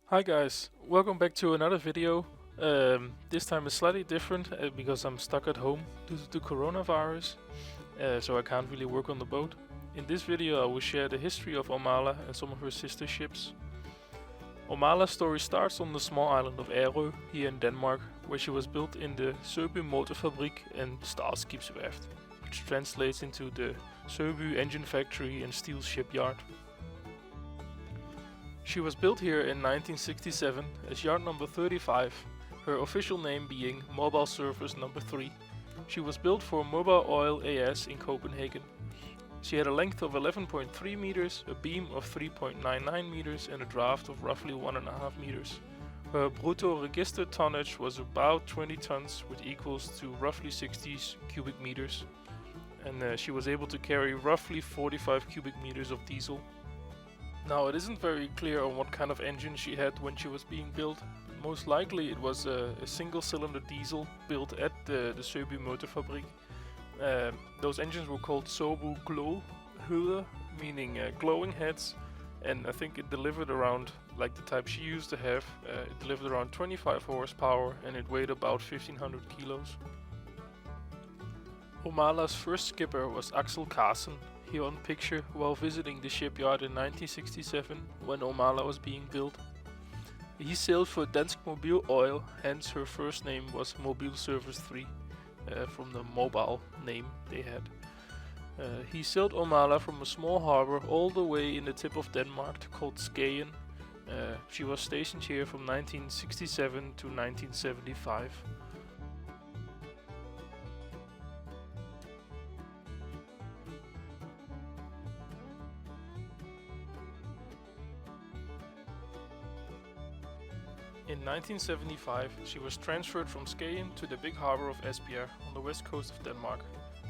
Hi guys, welcome back to another video. This time is slightly different because I'm stuck at home due to the coronavirus, so I can't really work on the boat. In this video I will share the history of Omala and some of her sister ships. Omala's story starts on the small island of Ærø here in Denmark, where she was built in the Søby Motorfabrik and Stadsskibsværft, which translates into the Søby Engine Factory and Steel Shipyard. She was built here in 1967 as yard number 35, her official name being Mobile Surface number 3. She was built for Mobile Oil AS in Copenhagen. She had a length of 11.3 meters, a beam of 3.99 meters and a draft of roughly 1.5 meters. Her brutto registered tonnage was about 20 tons, which equals to roughly 60 cubic meters. And she was able to carry roughly 45 cubic meters of diesel. Now, it isn't very clear on what kind of engine she had when she was being built. Most likely it was a single-cylinder diesel built at the Søby Motorfabrik. Those engines were called Sobu Glow Høder, meaning glowing heads, and I think it delivered around, like the type she used to have, it delivered around 25 horsepower and it weighed about 1500 kilos. Omala's first skipper was Axel Carlsen, here on picture while visiting the shipyard in 1967 when Omala was being built. He sailed for Dansk Mobil Oil, hence her first name was Mobile Service 3, from the mobile name they had. He sailed Omala from a small harbor all the way in the tip of Denmark called Skagen. She was stationed here from 1967 to 1975. In 1975, she was transferred from Skagen to the big harbor of Esbjerg on the west coast of Denmark,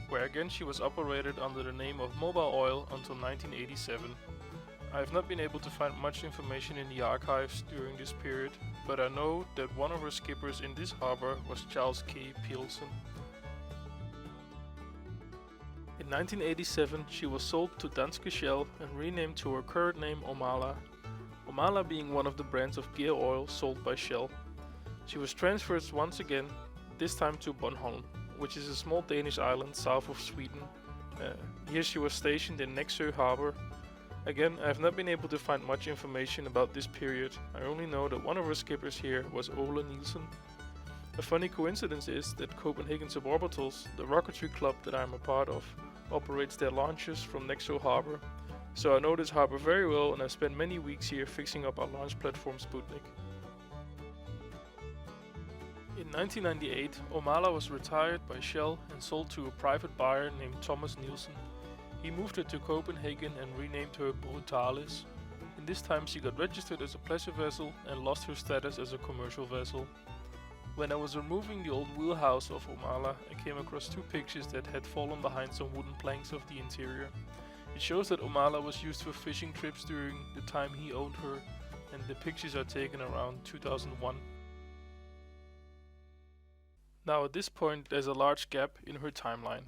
where again she was operated under the name of Mobile Oil until 1987. I have not been able to find much information in the archives during this period, but I know that one of her skippers in this harbor was Charles K. Pielsen. In 1987, she was sold to Danske Shell and renamed to her current name Omala. Omala being one of the brands of gear oil sold by Shell. She was transferred once again, this time to Bornholm, which is a small Danish island south of Sweden. Here she was stationed in Nexø harbor. Again, I have not been able to find much information about this period. I only know that one of her skippers here was Ole Nielsen. A funny coincidence is that Copenhagen Suborbitals, the rocketry club that I am a part of, operates their launches from Nexø harbor. So I know this harbor very well and I spent many weeks here fixing up our launch platform Sputnik. In 1998, Omala was retired by Shell and sold to a private buyer named Thomas Nielsen. He moved her to Copenhagen and renamed her Brutalis. In this time she got registered as a pleasure vessel and lost her status as a commercial vessel. When I was removing the old wheelhouse of Omala, I came across two pictures that had fallen behind some wooden planks of the interior. It shows that Omala was used for fishing trips during the time he owned her, and the pictures are taken around 2001. Now at this point there's a large gap in her timeline.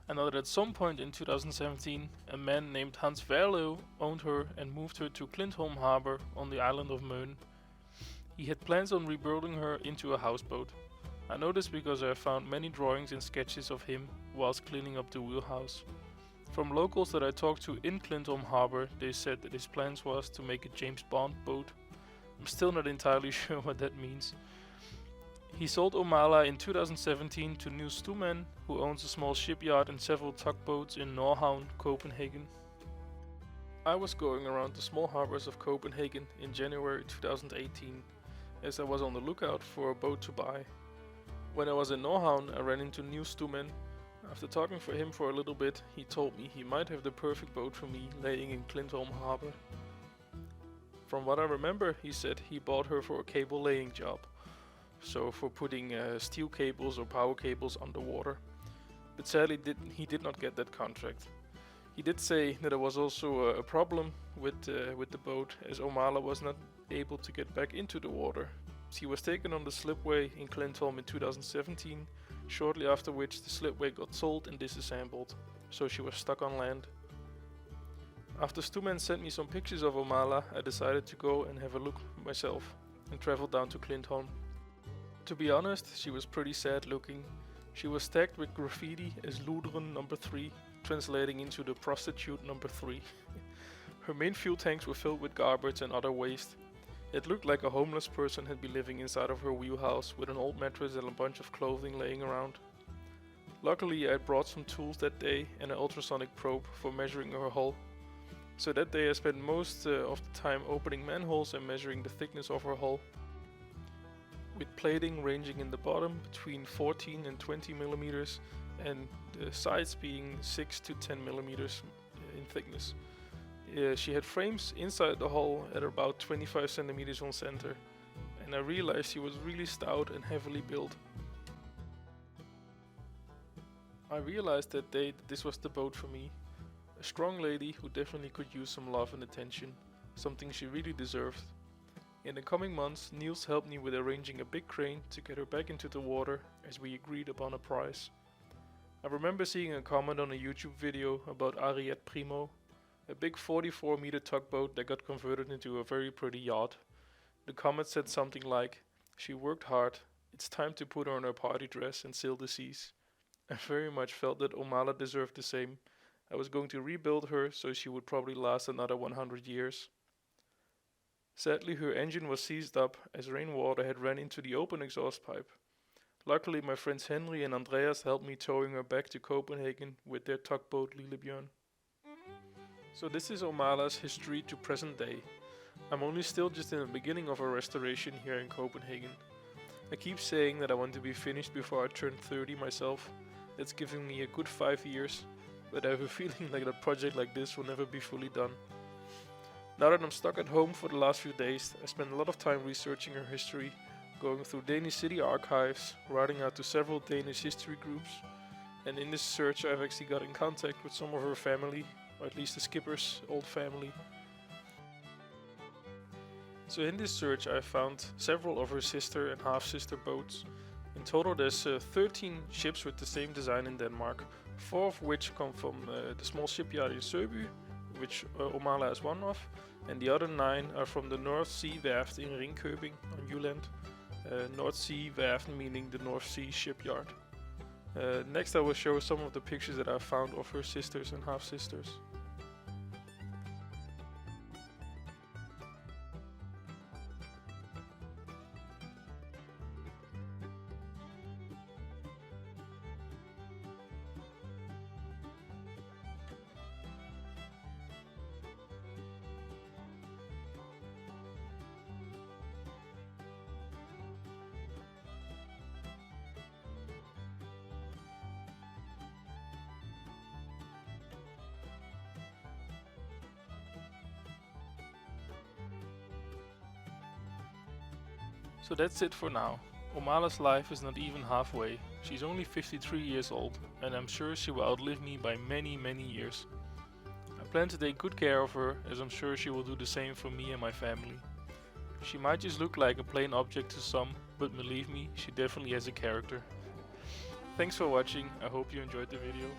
I know that at some point in 2017 a man named Hans Verlew owned her and moved her to Klintholm harbor on the island of Møn. He had plans on rebuilding her into a houseboat. I know this because I found many drawings and sketches of him whilst cleaning up the wheelhouse. From locals that I talked to in Klintholm harbor, they said that his plans was to make a James Bond boat. I'm still not entirely sure what that means. He sold Omala in 2017 to Niels Stuman, who owns a small shipyard and several tugboats in Nordhavn, Copenhagen. I was going around the small harbors of Copenhagen in January 2018, as I was on the lookout for a boat to buy. When I was in Nordhavn, I ran into Niels Stuman. After talking for him for a little bit, he told me he might have the perfect boat for me laying in Klintholm harbor. From what I remember, he said he bought her for a cable laying job, so for putting steel cables or power cables underwater. But sadly he did not get that contract. He did say that there was also a problem with the boat, as Omala was not able to get back into the water. She was taken on the slipway in Klintholm in 2017, shortly after which the slipway got sold and disassembled, so she was stuck on land. After Stuman sent me some pictures of Omala, I decided to go and have a look myself and traveled down to Klintholm. To be honest, she was pretty sad looking. She was tagged with graffiti as Luderen number 3, translating into the prostitute number 3. Her main fuel tanks were filled with garbage and other waste. It looked like a homeless person had been living inside of her wheelhouse with an old mattress and a bunch of clothing laying around. Luckily, I had brought some tools that day and an ultrasonic probe for measuring her hull. So that day I spent most of the time opening manholes and measuring the thickness of her hull, with plating ranging in the bottom between 14 and 20 millimeters and the sides being 6 to 10 millimeters in thickness. She had frames inside the hull at about 25 centimeters on center, and I realized she was really stout and heavily built. I realized that day that this was the boat for me. A strong lady who definitely could use some love and attention, something she really deserved. In the coming months, Niels helped me with arranging a big crane to get her back into the water as we agreed upon a price. I remember seeing a comment on a YouTube video about Ariete Primo, a big 44-meter tugboat that got converted into a very pretty yacht. The comment said something like, "She worked hard, it's time to put her in her party dress and sail the seas." I very much felt that Omala deserved the same. I was going to rebuild her so she would probably last another 100 years. Sadly, her engine was seized up as rainwater had ran into the open exhaust pipe. Luckily, my friends Henry and Andreas helped me towing her back to Copenhagen with their tugboat Lillebjørn. So this is Omala's history to present day. I'm only still just in the beginning of a restoration here in Copenhagen. I keep saying that I want to be finished before I turn 30 myself. That's giving me a good 5 years, but I have a feeling like a project like this will never be fully done. Now that I'm stuck at home for the last few days, I spent a lot of time researching her history, going through Danish city archives, writing out to several Danish history groups, and in this search I've actually got in contact with some of her family, or at least the skipper's old family. So in this search I found several of her sister and half-sister boats. In total there's 13 ships with the same design in Denmark, 4 of which come from the small shipyard in Søby, which Omala is one of, and the other 9 are from the North Sea Werft in Ringkøbing on Jylland. North Sea Werft meaning the North Sea shipyard. Next I will show some of the pictures that I found of her sisters and half-sisters. So that's it for now. Omala's life is not even halfway. She's only 53 years old, and I'm sure she will outlive me by many, many years. I plan to take good care of her, as I'm sure she will do the same for me and my family. She might just look like a plain object to some, but believe me, she definitely has a character. Thanks for watching, I hope you enjoyed the video.